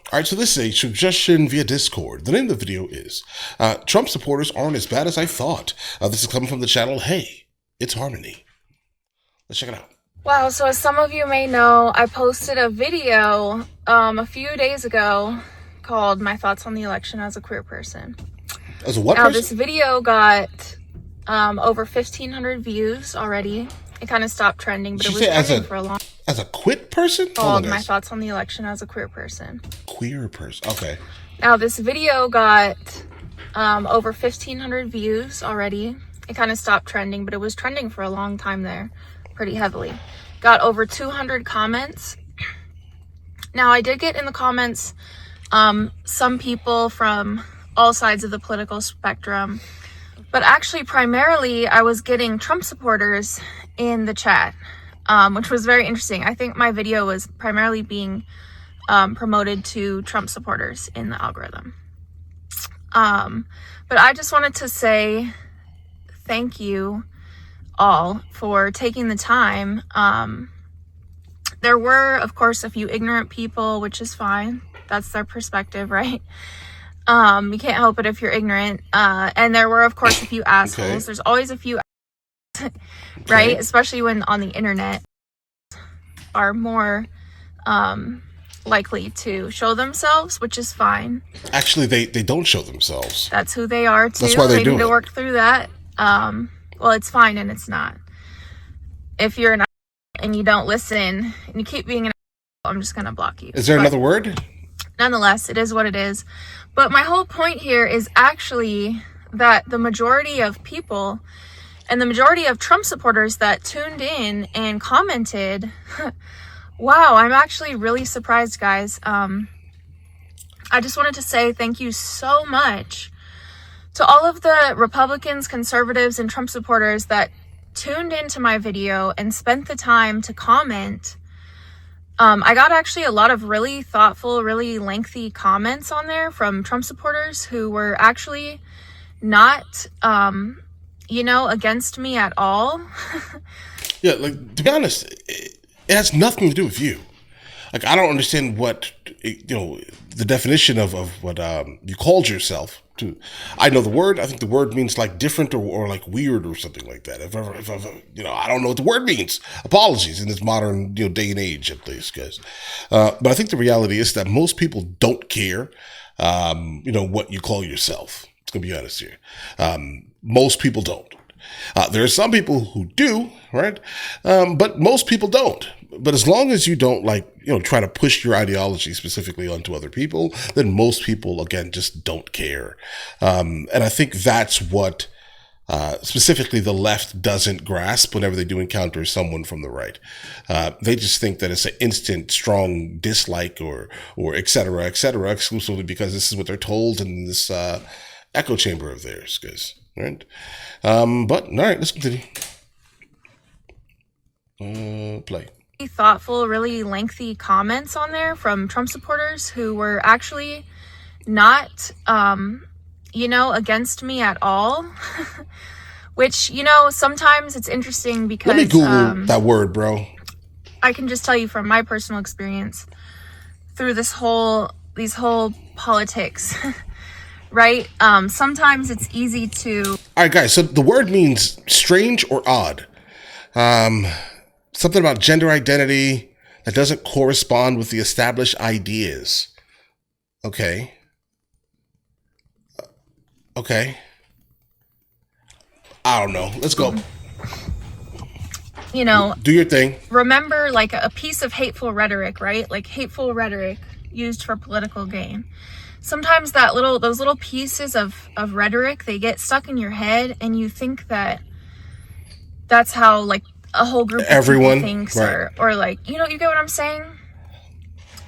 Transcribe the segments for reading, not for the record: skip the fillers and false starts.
All right, so this is a suggestion via Discord. The name of the video is Trump supporters aren't as bad as I thought. This is coming from the channel Hey, It's Harmony. Let's check it out. Wow, so as some of you may know, I posted a video a few days ago called My Thoughts on the Election as a Queer Person. As a what Now, person? this video got over 1,500 views already. It kind of stopped trending, but it was trending for a long time. As a quit person? Called My Thoughts on the Election as a Queer Person. Queer person, okay. Now, this video got over 1,500 views already. It kind of stopped trending, but it was trending for a long time there, pretty heavily. Got over 200 comments. Now, I did get in the comments some people from all sides of the political spectrum, but actually primarily I was getting Trump supporters in the chat, which was very interesting. I think my video was primarily being promoted to Trump supporters in the algorithm. But I just wanted to say thank you all for taking the time. There were, of course, a few ignorant people, which is fine. That's their perspective, right? You can't help it if you're ignorant. And there were, of course, a few assholes. Okay. There's always a few assholes, right? Okay. Especially when on the internet are more likely to show themselves, which is fine. Actually, they don't show themselves. That's who they are, too. That's why they need to work through that. Well, it's fine and it's not. If you're an asshole and you don't listen and you keep being an asshole, I'm just going to block you. Is there another word? Nonetheless, it is what it is. But my whole point here is actually that the majority of people and the majority of Trump supporters that tuned in and commented, wow, I'm actually really surprised, guys. I just wanted to say thank you so much to all of the Republicans, conservatives, and Trump supporters that tuned into my video and spent the time to comment. I got actually a lot of really thoughtful, really lengthy comments on there from Trump supporters who were actually not, against me at all. Yeah, like, to be honest, it has nothing to do with you. Like, I don't understand what, the definition of what you called yourself. I know the word. I think the word means like different or like weird or something like that. If I don't know what the word means. Apologies in this modern day and age, at least, guys. But I think the reality is that most people don't care, what you call yourself. It's gonna be honest here. Most people don't. There are some people who do, right? But most people don't. But as long as you don't try to push your ideology specifically onto other people, then most people, again, just don't care. And I think that's what specifically the left doesn't grasp whenever they do encounter someone from the right. They just think that it's an instant, strong dislike or et cetera, exclusively because this is what they're told in this echo chamber of theirs, guys. Right? But all right, let's continue. Play. Thoughtful, really lengthy comments on there from Trump supporters who were actually not, against me at all. Which, sometimes it's interesting because... Let me Google that word, bro. I can just tell you from my personal experience through these whole politics, right? Sometimes it's easy to... All right, guys, so the word means strange or odd. Something about gender identity that doesn't correspond with the established ideas. Okay. Okay. I don't know. Let's go. Do your thing. Remember, like, a piece of hateful rhetoric, right? Like, hateful rhetoric used for political gain. Sometimes those little pieces of rhetoric, they get stuck in your head and you think that that's how, like, a whole group of everyone people thinks, right. or like, you get what I'm saying?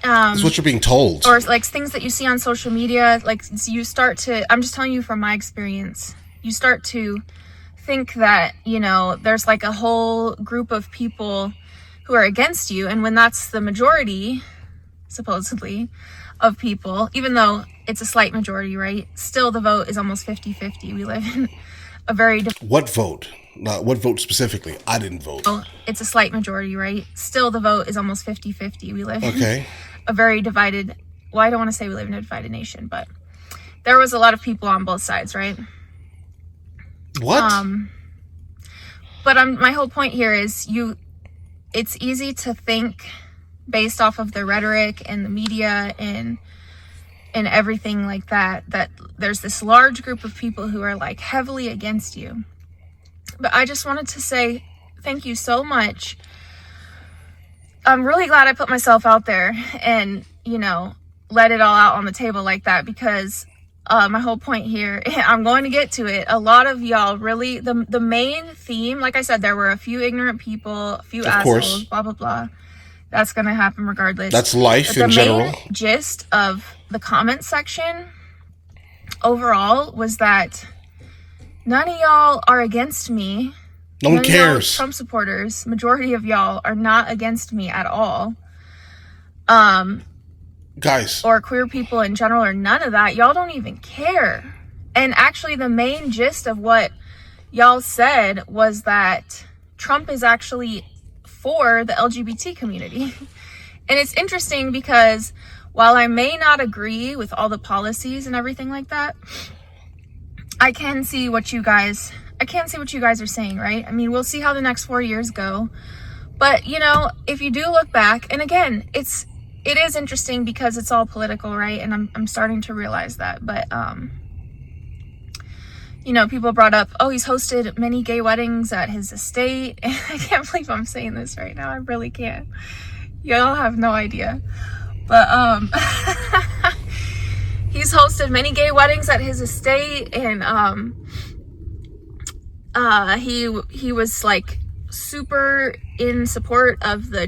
That's what you're being told. Or like things that you see on social media, like you start to, I'm just telling you from my experience, you start to think that, there's like a whole group of people who are against you. And when that's the majority, supposedly, of people, even though it's a slight majority, right? Still the vote is almost 50-50. We live in a very... What vote? What vote specifically? I didn't vote. It's a slight majority, right? Still the vote is almost 50-50. We live in a very divided well, I don't want to say we live in a divided nation, but there was a lot of people on both sides, right? What? But my whole point here is it's easy to think based off of the rhetoric and the media and everything like that there's this large group of people who are like heavily against you. But I just wanted to say thank you so much. I'm really glad I put myself out there and, let it all out on the table like that, because my whole point here, I'm going to get to it. A lot of y'all really, the main theme, like I said, there were a few ignorant people, a few assholes, blah, blah, blah. That's going to happen regardless. That's life in general. The main gist of the comment section overall was that none of y'all are against me. No one cares. Trump supporters, majority of y'all are not against me at all. Guys. Or queer people in general, or none of that. Y'all don't even care. And actually the main gist of what y'all said was that Trump is actually for the LGBT community. And it's interesting because while I may not agree with all the policies and everything like that, I can see what you guys are saying, right? I mean, we'll see how the next 4 years go. But, if you do look back, and again, it is interesting because it's all political, right? And I'm starting to realize that. But, people brought up, oh, he's hosted many gay weddings at his estate. And I can't believe I'm saying this right now. I really can't. Y'all have no idea. But, he's hosted many gay weddings at his estate. And, he was like super in support of the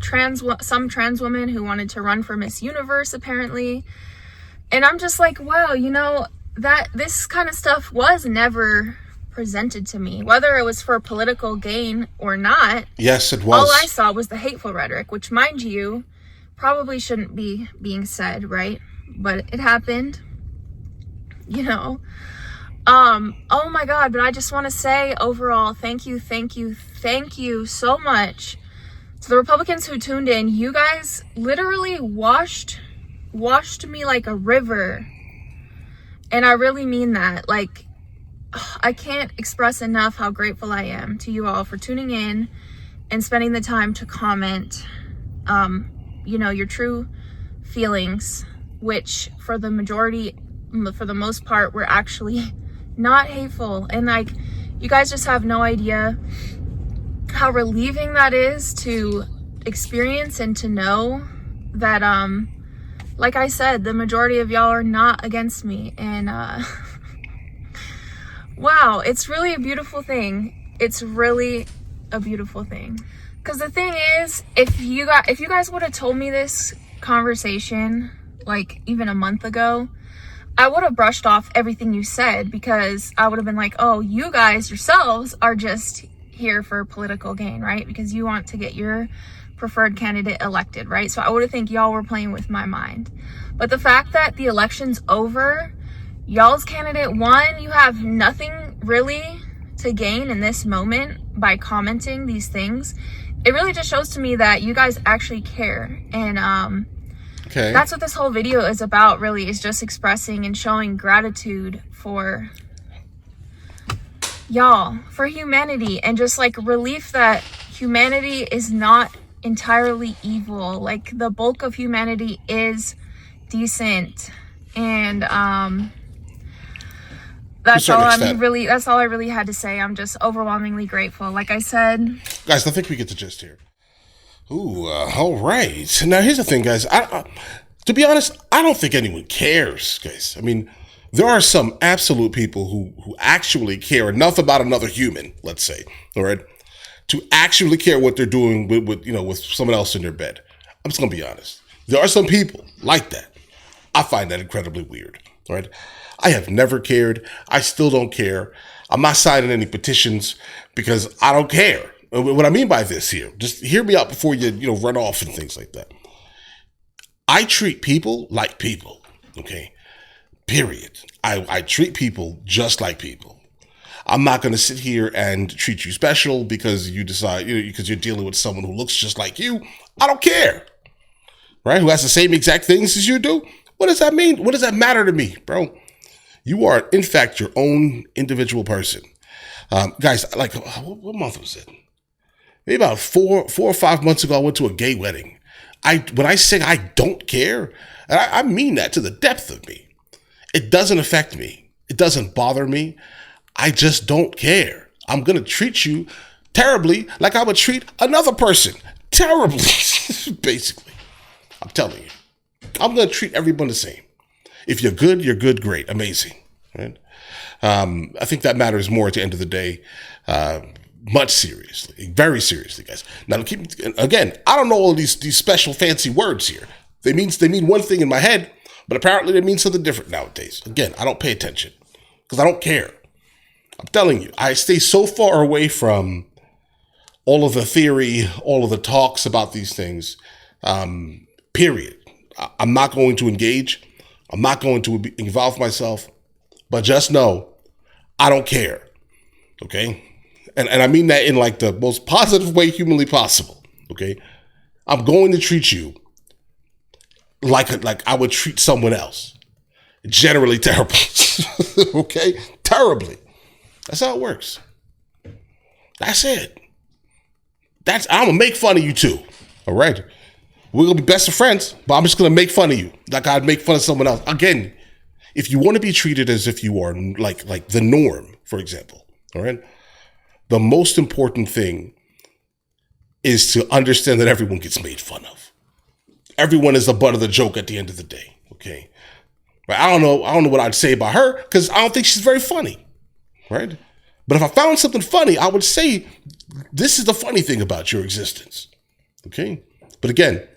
some trans woman who wanted to run for Miss Universe apparently. And I'm just like, wow, that this kind of stuff was never presented to me, whether it was for political gain or not. Yes, it was. All I saw was the hateful rhetoric, which, mind you, probably shouldn't be being said, right? But it happened, oh my God, but I just want to say overall, thank you so much to the Republicans who tuned in. You guys literally washed me like a river. And I really mean that. Like, I can't express enough how grateful I am to you all for tuning in and spending the time to comment, your true feelings, which for the most part, were actually not hateful. And like, you guys just have no idea how relieving that is to experience and to know that, like I said, the majority of y'all are not against me. And, wow, it's really a beautiful thing. It's really a beautiful thing. Because the thing is, if you guys would have told me this conversation, like even a month ago, I would have brushed off everything you said, because I would have been like, oh, you guys yourselves are just here for political gain, right? Because you want to get your preferred candidate elected, right? So I would have think y'all were playing with my mind. But the fact that the election's over, y'all's candidate won, you have nothing really to gain in this moment by commenting these things. It really just shows to me that you guys actually care. And okay, that's what this whole video is about, really, is just expressing and showing gratitude for y'all, for humanity, and just like relief that humanity is not entirely evil. Like, the bulk of humanity is decent. And that's all I really had to say. I'm just overwhelmingly grateful. Like I said, guys, I think we get the gist here. Ooh, all right. Now, here's the thing, guys. To be honest, I don't think anyone cares, guys. I mean, there are some absolute people who actually care enough about another human, let's say, all right, to actually care what they're doing with someone else in their bed. I'm just gonna be honest. There are some people like that. I find that incredibly weird, all right? I have never cared. I still don't care. I'm not signing any petitions because I don't care. What I mean by this here, just hear me out before you run off and things like that. I treat people like people, okay? Period. I treat people just like people. I'm not going to sit here and treat you special because you decide, because you're dealing with someone who looks just like you. I don't care, right? Who has the same exact things as you do. What does that mean? What does that matter to me, bro? You are, in fact, your own individual person. Guys, like, what month was it? Maybe about 4 or 5 months ago, I went to a gay wedding. When I say I don't care, and I mean that to the depth of me. It doesn't affect me. It doesn't bother me. I just don't care. I'm going to treat you terribly like I would treat another person. Terribly, basically. I'm telling you. I'm going to treat everyone the same. If you're good, great, amazing. Right? I think that matters more at the end of the day. Much seriously, very seriously, guys. Now, again, I don't know all these special fancy words here. They mean one thing in my head, but apparently they mean something different nowadays. Again, I don't pay attention because I don't care. I'm telling you, I stay so far away from all of the theory, all of the talks about these things. Period. I'm not going to engage. I'm not going to involve myself. But just know, I don't care. Okay? And I mean that in like the most positive way humanly possible. Okay? I'm going to treat you like I would treat someone else. Generally terrible. Okay? Terribly. That's how it works. That's it. I'm gonna make fun of you too. All right? We're gonna be best of friends, but I'm just gonna make fun of you like I'd make fun of someone else. Again, if you want to be treated as if you are like the norm, for example, all right? The most important thing is to understand that everyone gets made fun of. Everyone is the butt of the joke at the end of the day, okay? But I don't know what I'd say about her because I don't think she's very funny, right? But if I found something funny, I would say, this is the funny thing about your existence, okay? But again,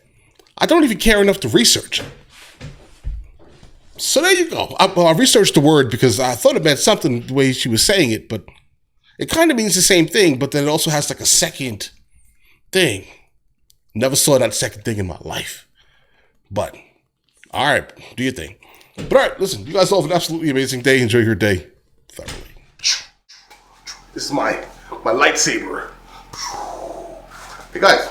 I don't even care enough to research it. So there you go. I researched the word because I thought it meant something the way she was saying it, but it kind of means the same thing, but then it also has like a second thing. Never saw that second thing in my life. But, all right, do your thing. But all right, listen, you guys all have an absolutely amazing day. Enjoy your day thoroughly. This is my lightsaber. Hey guys,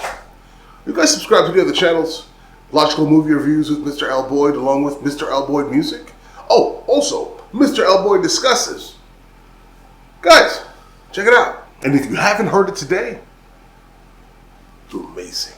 you guys subscribe to the other channels? Logical Movie Reviews with Mr. L. Boyd, along with Mr. L. Boyd Music. Oh, also, Mr. L. Boyd Discusses. Guys, check it out. And if you haven't heard it today, you're amazing.